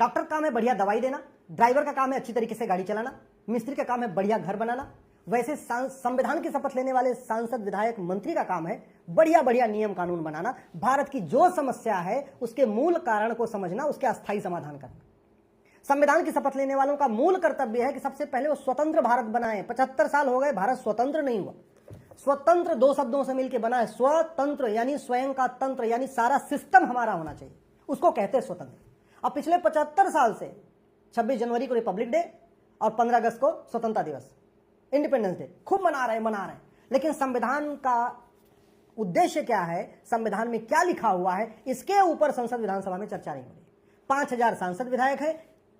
Doctor का काम है बढ़िया दवाई देना, ड्राइवर का काम है अच्छी तरीके से गाड़ी चलाना, मिस्त्री का काम है बढ़िया घर बनाना। वैसे संविधान की शपथ लेने वाले सांसद, विधायक, मंत्री का काम है बढ़िया बढ़िया नियम कानून बनाना, भारत की जो समस्या है उसके मूल कारण को समझना, उसके अस्थायी समाधान करना। संविधान की शपथ लेने वालों का मूल कर्तव्य है कि सबसे पहले वो स्वतंत्र भारत बनाए। 75 साल हो गए, भारत स्वतंत्र नहीं हुआ। स्वतंत्र दो शब्दों से मिलकर बना है, स्वतंत्र यानी स्वयं का तंत्र, यानी सारा सिस्टम हमारा होना चाहिए, उसको कहते हैं स्वतंत्र। अब पिछले 75 साल से 26 जनवरी को रिपब्लिक डे और 15 अगस्त को स्वतंत्रता दिवस, इंडिपेंडेंस डे खूब मना रहे हैं, लेकिन संविधान का उद्देश्य क्या है, संविधान में क्या लिखा हुआ है, इसके ऊपर संसद विधानसभा में चर्चा नहीं हो रही। 5000 सांसद विधायक है,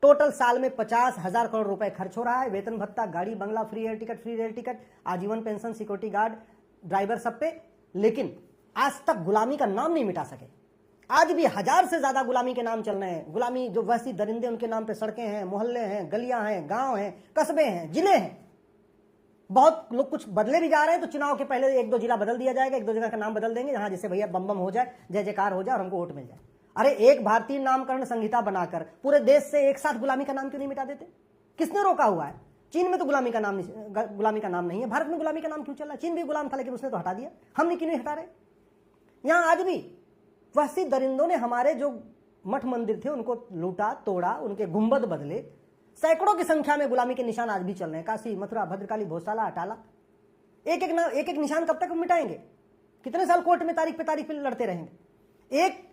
टोटल साल में 50,000 करोड़ रुपए खर्च हो रहा है, वेतन भत्ता, गाड़ी बंगला, फ्री एयर टिकट, आजीवन पेंशन, सिक्योरिटी गार्ड, ड्राइवर सब पे। लेकिन आज तक गुलामी का नाम नहीं मिटा सके। आज भी 1000 से ज्यादा गुलामी के नाम चल रहे हैं। गुलामी जो वैसी दरिंदे, उनके नाम पे सड़कें हैं, मोहल्ले हैं, गलियां हैं, गांव हैं, कस्बे हैं, जिले हैं। बहुत लोग कुछ बदले भी जा रहे हैं, तो चुनाव के पहले 1-2 जिला बदल दिया जाएगा, 1-2 जगह का नाम बदल देंगे, जहां जैसे भैया बम बम हो जाए, जय जयकार हो जाए और हमको वोट मिल जाए। अरे एक भारतीय नामकरण संहिता बनाकर पूरे देश से एक साथ गुलामी का नाम क्यों नहीं मिटा देते? किसने रोका हुआ है? चीन में तो गुलामी का नाम नहीं है, भारत में गुलामी का नाम क्यों चल रहा है? चीन भी गुलाम था लेकिन उसने तो हटा दिया, हमने क्यों नहीं हटा रहे? यहां आज भी वैसी दरिंदों ने हमारे जो मठ मंदिर थे उनको लूटा तोड़ा, उनके गुंबद बदले। सैकड़ों की संख्या में गुलामी के निशान आज भी चल रहे हैं, काशी, मथुरा, भद्रकाली, भोसाला, अटाला। एक एक निशान कब तक मिटाएंगे? कितने साल कोर्ट में तारीख पे लड़ते रहेंगे? एक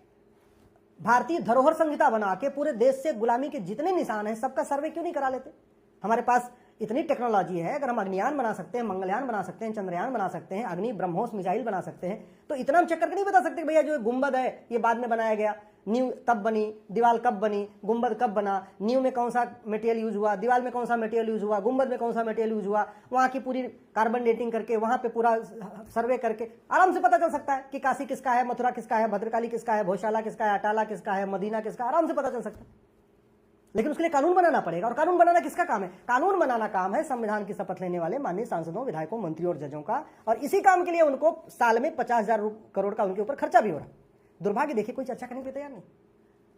भारतीय धरोहर संहिता बना के पूरे देश से गुलामी के जितने निशान हैं सबका सर्वे क्यों नहीं करा लेते? हमारे पास इतनी टेक्नोलॉजी है, अगर हम अग्नियान बना सकते हैं, मंगलयान बना सकते हैं, चंद्रयान बना सकते हैं, अग्नि ब्रह्मोस मिसाइल बना सकते हैं, तो इतना हम चेक करके नहीं बता सकते भैया जो गुंबद है ये बाद में बनाया गया, नींव तब बनी, दीवार कब बनी, गुंबद कब बना, नींव में कौन सा मटेरियल यूज हुआ, दीवार में कौन सा मटेरियल यूज हुआ, गुंबद में कौन सा मटेरियल यूज हुआ, वहां की पूरी कार्बन डेटिंग करके, वहां पे पूरा सर्वे करके आराम से पता चल सकता है कि काशी किसका है, मथुरा किसका है, भद्रकाली किसका है, भोशाला किसका है, अटाला किसका है, मदीना किसका, आराम से पता चल सकता है। लेकिन उसके लिए कानून बनाना पड़ेगा, और कानून बनाना किसका काम है? कानून बनाना काम है संविधान की शपथ लेने वाले माननीय सांसदों, विधायकों, मंत्रियों और जजों का, और इसी काम के लिए उनको साल में 50,000 करोड़ का उनके ऊपर खर्चा भी हो रहा है। दुर्भाग्य देखिए, कोई चर्चा करने के लिए तैयार नहीं।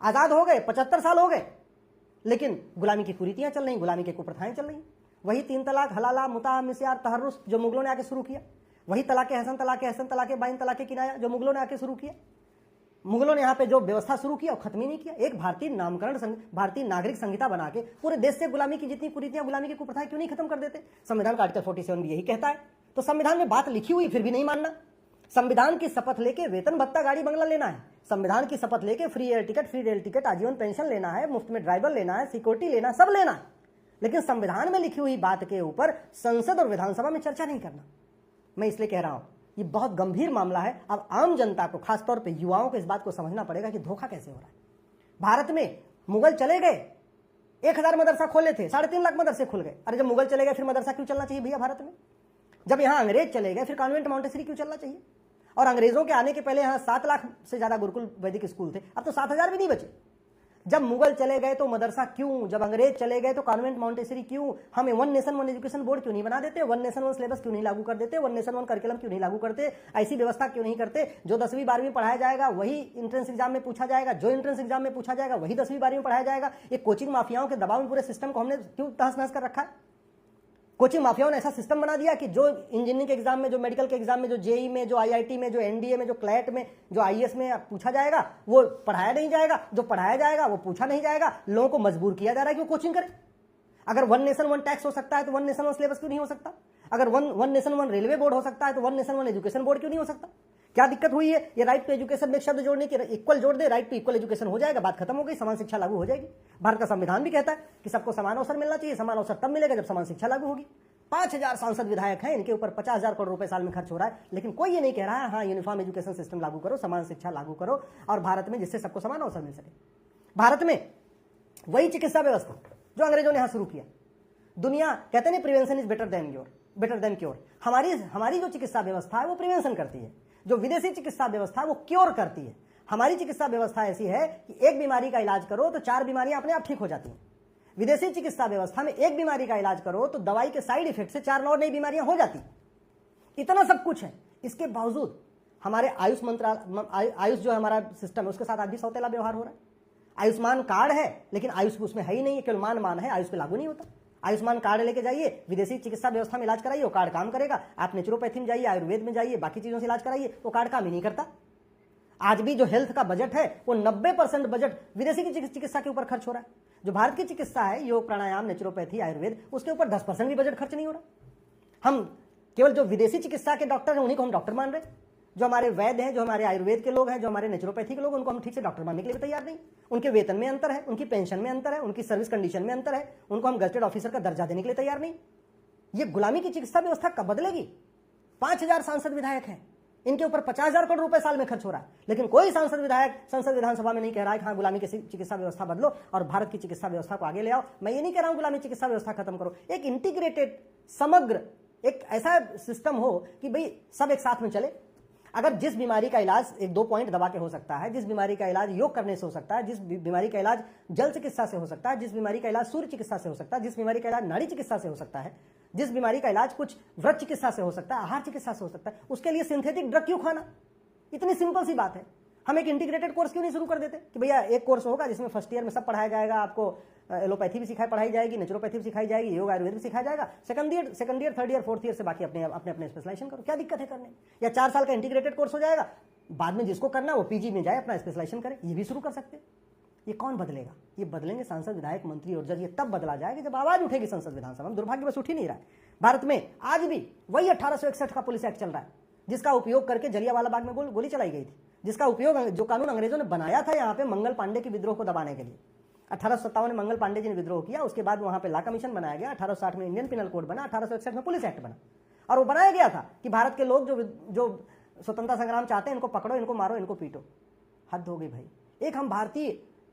आजाद हो गए, 75 साल हो गए, लेकिन गुलामी की कुरीतियां चल रही, गुलामी की कुप्रथाएं चल रही। वही 3 तलाक, हलाला, मुता, मिस्यार, तहर्रुस जो मुगलों ने आके शुरू किया, वही तलाके हसन, तलाके बाइन, तलाके किनाया जो मुगलों ने आके शुरू किया। मुगलों ने यहाँ पे जो व्यवस्था शुरू किया वो खत्म ही नहीं किया। एक भारतीय नामकरण, भारतीय नागरिक संहिता बना के पूरे देश से गुलामी की जितनी कुरीतियां, गुलामी की कुप्रथाएं क्यों नहीं खत्म कर देते? संविधान का आर्टिकल 47 भी यही कहता है। तो संविधान में बात लिखी हुई फिर भी नहीं मानना। संविधान की शपथ लेके वेतन भत्ता, गाड़ी बंगला लेना है, संविधान की शपथ लेके फ्री एयर टिकट, आजीवन पेंशन लेना है, मुफ्त में ड्राइवर लेना है, सिक्योरिटी लेना, सब लेना है, लेकिन संविधान में लिखी हुई बात के ऊपर संसद और विधानसभा में चर्चा नहीं करना। मैं इसलिए कह रहा हूं ये बहुत गंभीर मामला है। अब आम जनता को, खासतौर पे युवाओं को इस बात को समझना पड़ेगा कि धोखा कैसे हो रहा है। भारत में मुगल चले गए, 1000 मदरसा खोले थे, 3.5 लाख मदरसे खुल गए। अरे जब मुगल चले गए फिर मदरसा क्यों चलना चाहिए भैया भारत में? जब यहाँ अंग्रेज चले गए फिर कॉन्वेंट मॉन्टेसरी क्यों चलना चाहिए? और अंग्रेजों के आने के पहले यहाँ 7 लाख से ज्यादा गुरुकुल वैदिक स्कूल थे, अब तो 7,000 भी नहीं बचे। जब मुगल चले गए तो मदरसा क्यों, जब अंग्रेज चले गए तो कॉन्वेंट मॉन्टेसरी क्यों? हमें one nation one education board क्यों नहीं बना देते? वन नेशन वन सिलेबस क्यों नहीं लागू कर देते? वन नेशन वन करिकुलम क्यों नहीं लागू करते? ऐसी व्यवस्था क्यों नहीं करते जो 10वीं 12वीं पढ़ाया जाएगा वही इंट्रेंस एग्जाम में पूछा जाएगा, जो इंट्रेंस एग्जाम में पूछा जाएगा वही 10वीं 12वीं में पढ़ाया जाएगा? ये कोचिंग माफियाओं के दबाव में पूरे सिस्टम को हमने क्यों तहस नहस कर रखा है? कोचिंग माफियाओं ने ऐसा सिस्टम बना दिया कि जो इंजीनियरिंग के एग्जाम में, जो मेडिकल के एग्जाम में, जो जेई में, जो आईआईटी में, जो एनडीए में, जो क्लैट में, जो आईएएस में पूछा जाएगा वो पढ़ाया नहीं जाएगा, जो पढ़ाया जाएगा वो पूछा नहीं जाएगा। लोगों को मजबूर किया जा रहा है कि वो कोचिंग करें। अगर वन नेशन वन टैक्स हो सकता है तो वन नेशन वन सिलेबस क्यों नहीं हो सकता? अगर one nation one railway board हो सकता है तो one nation one education board क्यों नहीं हो सकता? क्या दिक्कत हुई है? ये राइट टू एजुकेशन में एक शब्द जोड़ने की, इक्वल जोड़ दे, राइट टू इक्वल एजुकेशन हो जाएगा, बात खत्म हो गई, समान शिक्षा लागू हो जाएगी। भारत का संविधान भी कहता है कि सबको समान अवसर मिलना चाहिए। समान अवसर तब मिलेगा जब समान शिक्षा लागू होगी। 5000 सांसद विधायक हैं, इनके ऊपर 50,000 करोड़ रुपए साल में खर्च हो रहा है, लेकिन कोई ये नहीं कह रहा है हाँ यूनिफॉर्म एजुकेशन सिस्टम लागू करो, समान शिक्षा लागू करो और भारत में जिससे सबको समान अवसर मिल सके। भारत में वही चिकित्सा व्यवस्था जो अंग्रेजों ने यहां शुरू किया। दुनिया कहते नहीं prevention is better than cure. हमारी जो चिकित्सा व्यवस्था है वो प्रिवेंशन करती है, जो विदेशी चिकित्सा व्यवस्था है वो क्योर करती है। हमारी चिकित्सा व्यवस्था ऐसी है कि एक बीमारी का इलाज करो तो 4 बीमारियां अपने आप ठीक हो जाती हैं। विदेशी चिकित्सा व्यवस्था में एक बीमारी का इलाज करो तो दवाई के साइड इफेक्ट से 4 और नई बीमारियां हो जाती। इतना सब कुछ है, इसके बावजूद हमारे आयुष जो हमारा सिस्टम है उसके साथ आज भी सौतेला व्यवहार हो रहा है। आयुष्मान कार्ड है लेकिन आयुष उसमें है ही नहीं, केवल मान है, आयुष पे लागू नहीं होता। आयुष्मान कार्ड लेके जाइए, विदेशी चिकित्सा व्यवस्था में इलाज कराइए, वो कार्ड काम करेगा। आप नेचुरोपैथी में जाइए, आयुर्वेद में जाइए, बाकी चीजों से इलाज कराइए, वो कार्ड काम ही नहीं करता। आज भी जो हेल्थ का बजट है वो 90% बजट विदेशी की चिकित्सा के ऊपर खर्च हो रहा है। जो भारत की चिकित्सा है, योग, प्राणायाम, नेचुरोपैथी, आयुर्वेद, उसके ऊपर 10% भी बजट खर्च नहीं हो रहा। हम केवल जो विदेशी चिकित्सा के डॉक्टर हैं उन्हीं को हम डॉक्टर मान रहे हैं। जो हमारे वैद्य हैं, जो हमारे आयुर्वेद के लोग हैं, जो हमारे नेचुरोपैथी के लोग, उनको हम ठीक से डॉक्टर मानने के लिए तैयार नहीं। उनके वेतन में अंतर है, उनकी पेंशन में अंतर है, उनकी सर्विस कंडीशन में अंतर है, उनको हम गजेटेड ऑफिसर का दर्जा देने के लिए तैयार नहीं। ये गुलामी की चिकित्सा व्यवस्था कब बदलेगी? 5000 सांसद विधायक हैं, इनके ऊपर 50,000 करोड़ रुपए साल में खर्च हो रहा है, लेकिन कोई सांसद विधायक संसद विधानसभा में नहीं कह रहा है कि हाँ गुलामी की चिकित्सा व्यवस्था बदलो और भारत की चिकित्सा व्यवस्था को आगे ले आओ। मैं ये नहीं कह रहा हूं गुलामी चिकित्सा व्यवस्था खत्म करो, एक इंटीग्रेटेड, समग्र एक ऐसा सिस्टम हो कि भाई सब एक साथ में चले। अगर जिस बीमारी का इलाज 1-2 पॉइंट दबा के हो सकता है, जिस बीमारी का इलाज योग करने से हो सकता है, जिस बीमारी का इलाज जल चिकित्सा से हो सकता है, जिस बीमारी का इलाज सूर्य चिकित्सा से हो सकता है, जिस बीमारी का इलाज नाड़ी चिकित्सा से हो सकता है, जिस बीमारी का इलाज कुछ व्रत चिकित्सा से हो सकता है, आहार चिकित्सा से हो सकता है, उसके लिए सिंथेटिक ड्रग क्यों खाना? इतनी सिंपल सी बात है। हम एक इंटीग्रेटेड कोर्स क्यों नहीं शुरू कर देते कि भैया एक कोर्स होगा जिसमें फर्स्ट ईयर में सब पढ़ाया जाएगा, आपको एलोपैथी भी पढ़ाई जाएगी, नेचुरोपैथी भी सिखाई जाएगी, योग आयुर्वेद भी सिखाया जाएगा। Second year, third year, fourth year से बाकी अपने स्पेशलाइजेशन करो, क्या दिक्कत है करने? या 4 साल का इंटीग्रेटेड कोर्स हो जाएगा, बाद में जिसको करना वो पीजी में जाए, अपना स्पेशलाइजेशन करे, ये भी शुरू कर सकते हैं। ये कौन बदलेगा? ये बदलेंगे सांसद, विधायक, मंत्री और जज। ये तब बदला जाएगा जब आवाज उठेगी संसद विधानसभा में। दुर्भाग्य बस उठ ही नहीं रहा है। भारत में आज भी वही 1861 का पुलिस एक्ट चल रहा है, जिसका उपयोग करके जलियांवाला बाग में गोली चलाई गई थी, जिसका उपयोग जो कानून अंग्रेजों ने बनाया था यहाँ पे मंगल पांडे के विद्रोह को दबाने के लिए। 1857 में मंगल पांडे जी ने विद्रोह किया, उसके बाद वहां पे लॉ कमीशन बनाया गया, 1860 में इंडियन पिनल कोड बना, 1861 में पुलिस एक्ट बना। और वो बनाया गया था कि भारत के लोग जो स्वतंत्रता संग्राम चाहते हैं, इनको पकड़ो, इनको मारो, इनको पीटो। हद हो गई भाई। एक हम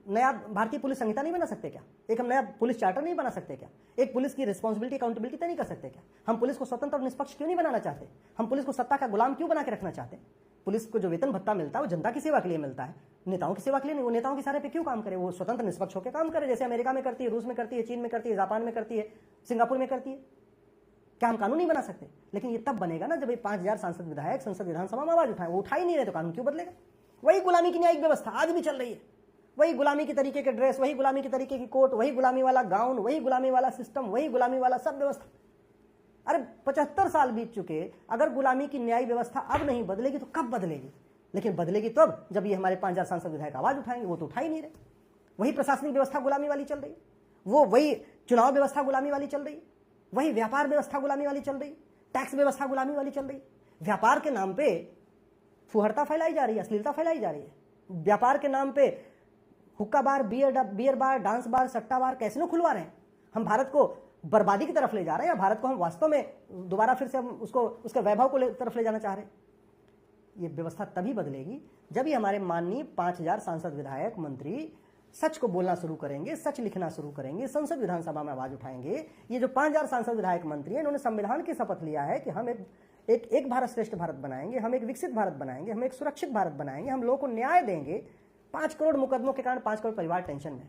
नया भारतीय पुलिस संहिता नहीं बना सकते क्या? एक हम नया पुलिस चार्टर नहीं बना सकते क्या? एक पुलिस की रिस्पॉन्सिबिलिटी, अकाउंटेबिलिटी तय नहीं कर सकते क्या? हम पुलिस को स्वतंत्र और निष्पक्ष क्यों नहीं बनाना चाहते? हम पुलिस को सत्ता का गुलाम क्यों बना के रखना चाहते हैं? पुलिस को जो वेतन भत्ता मिलता है वो जनता की सेवा के लिए मिलता है, नेताओं की सेवा के लिए नहीं। वो नेताओं के सारे पे क्यों काम करे? वो स्वतंत्र निष्पक्ष होकर काम करे, जैसे अमेरिका में करती है, रूस में करती है, चीन में करती है, जापान में करती है, सिंगापुर में करती है। क्या हम कानून नहीं बना सकते? लेकिन ये तब बनेगा ना जब ये 5000 सांसद विधायक संसद विधानसभा में आवाज उठाए। वो उठा ही नहीं रहे तो कानून क्यों बदलेगा? वही गुलामी की न्यायिक व्यवस्था आज भी चल रही है, वही गुलामी की तरीके के ड्रेस, वही गुलामी की तरीके की कोट, वही गुलामी वाला गाउन, वही गुलामी वाला सिस्टम, वही गुलामी वाला सब व्यवस्था। अरे 75 साल बीत चुके, अगर गुलामी की न्याय व्यवस्था अब नहीं बदलेगी तो कब बदलेगी? लेकिन बदलेगी तब जब ये हमारे 5000 सांसद विधायक आवाज उठाएंगे। वो तो उठा ही नहीं रहे। वही प्रशासनिक व्यवस्था गुलामी वाली चल रही, वही चुनाव व्यवस्था गुलामी वाली चल रही, वही व्यापार व्यवस्था गुलामी वाली चल रही, टैक्स व्यवस्था गुलामी वाली चल रही। व्यापार के नाम पे फुहरता फैलाई जा रही है, अश्लीलता फैलाई जा रही है। व्यापार के नाम पे हुक्का बार, बियर बार, डांस बार, सट्टा बार, कैसीनो खुलवा रहे हैं। हम भारत को बर्बादी की तरफ ले जा रहे हैं या भारत को हम वास्तव में दोबारा फिर से हम उसके वैभव को तरफ ले जाना चाह रहे हैं? ये व्यवस्था तभी बदलेगी जब ये हमारे माननीय 5000 सांसद विधायक मंत्री सच को बोलना शुरू करेंगे, सच लिखना शुरू करेंगे, संसद विधानसभा में आवाज उठाएंगे। ये जो 5000 सांसद विधायक मंत्री हैं, इन्होंने संविधान की शपथ लिया है कि हम एक भारत श्रेष्ठ भारत बनाएंगे, हम एक विकसित भारत बनाएंगे, हम एक सुरक्षित भारत बनाएंगे, हम लोगों को न्याय देंगे। 5 करोड़ मुकदमों के कारण 5 करोड़ परिवार टेंशन में,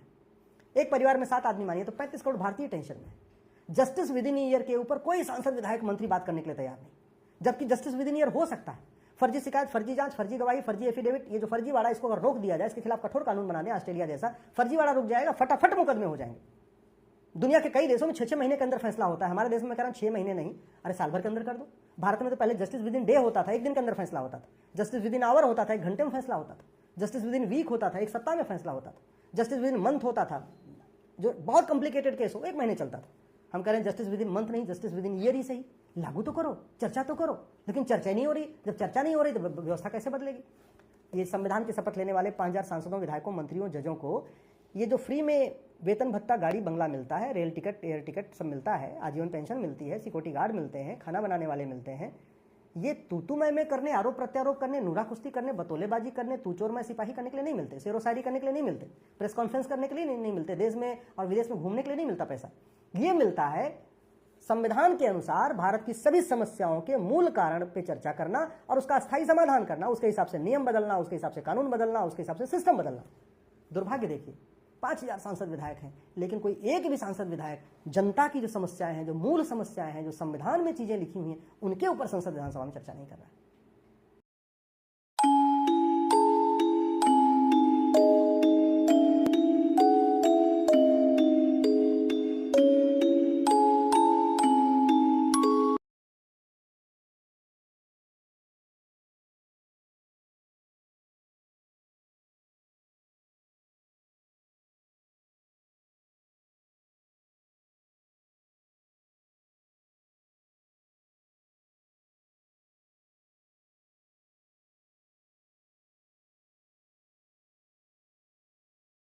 एक परिवार में 7 आदमी मानिए तो 35 करोड़ भारतीय टेंशन में। जस्टिस विद इन ईयर के ऊपर कोई सांसद विधायक मंत्री बात करने के लिए तैयार नहीं, जबकि जस्टिस विद इन ईयर हो सकता है। फर्जी शिकायत, फर्जी जांच, फर्जी गवाही, फर्जी एफिडेविट, ये जो फर्जीवाड़ा, इसको अगर रोक दिया जाए, इसके खिलाफ कठोर कानून बना दें ऑस्ट्रेलिया जैसा, फर्जीवाड़ा रुक जाएगा, फटाफट मुकदमे हो जाएंगे। दुनिया के कई देशों में 6-6 महीने के अंदर फैसला होता है, हमारे देश में कह रहा 6 महीने नहीं, अरे साल भर के अंदर कर दो। भारत में तो पहले जस्टिस विद इन डे होता था, 1 दिन के अंदर फैसला होता था। जस्टिस विद इन आवर होता था, 1 घंटे में फैसला होता था। जस्टिस विद इन वीक होता था, 1 सप्ताह में फैसला होता था। जस्टिस विद इन मंथ होता था, जो बहुत कॉम्प्लिकेटेड केस हो 1 महीने चलता था। हम कह रहे हैं जस्टिस विद इन मंथ नहीं, जस्टिस विद इन ईयर ही सही। लागू तो करो, चर्चा तो करो, लेकिन चर्चा नहीं हो रही। जब चर्चा नहीं हो रही तो व्यवस्था कैसे बदलेगी? ये संविधान की शपथ लेने वाले 5000 सांसदों, विधायकों, मंत्रियों, जजों को ये जो फ्री में वेतन भत्ता, गाड़ी बंगला मिलता है, रेल टिकट, एयर टिकट सब मिलता है, आजीवन पेंशन मिलती है, सिक्योरिटी गार्ड मिलते हैं, खाना बनाने वाले मिलते हैं, ये तू मैं करने, आरोप प्रत्यारोप करने, नूरा कुश्ती करने, बतौलेबाजी करने, तू चोर मैं सिपाही करने के लिए नहीं मिलते, शेरो शायरी करने के लिए नहीं मिलते, प्रेस कॉन्फ्रेंस करने के लिए नहीं मिलते, देश में और विदेश में घूमने के लिए नहीं मिलता पैसा। ये मिलता है संविधान के अनुसार भारत की सभी समस्याओं के मूल कारण पे चर्चा करना और उसका स्थायी समाधान करना, उसके हिसाब से नियम बदलना, उसके हिसाब से कानून बदलना, उसके हिसाब से सिस्टम बदलना। दुर्भाग्य देखिए, 5000 सांसद विधायक हैं, लेकिन कोई एक भी सांसद विधायक जनता की जो समस्याएं हैं, जो मूल समस्याएं हैं, जो संविधान में चीजें लिखी हुई हैं, उनके ऊपर संसद विधानसभा में चर्चा नहीं कर रहा है।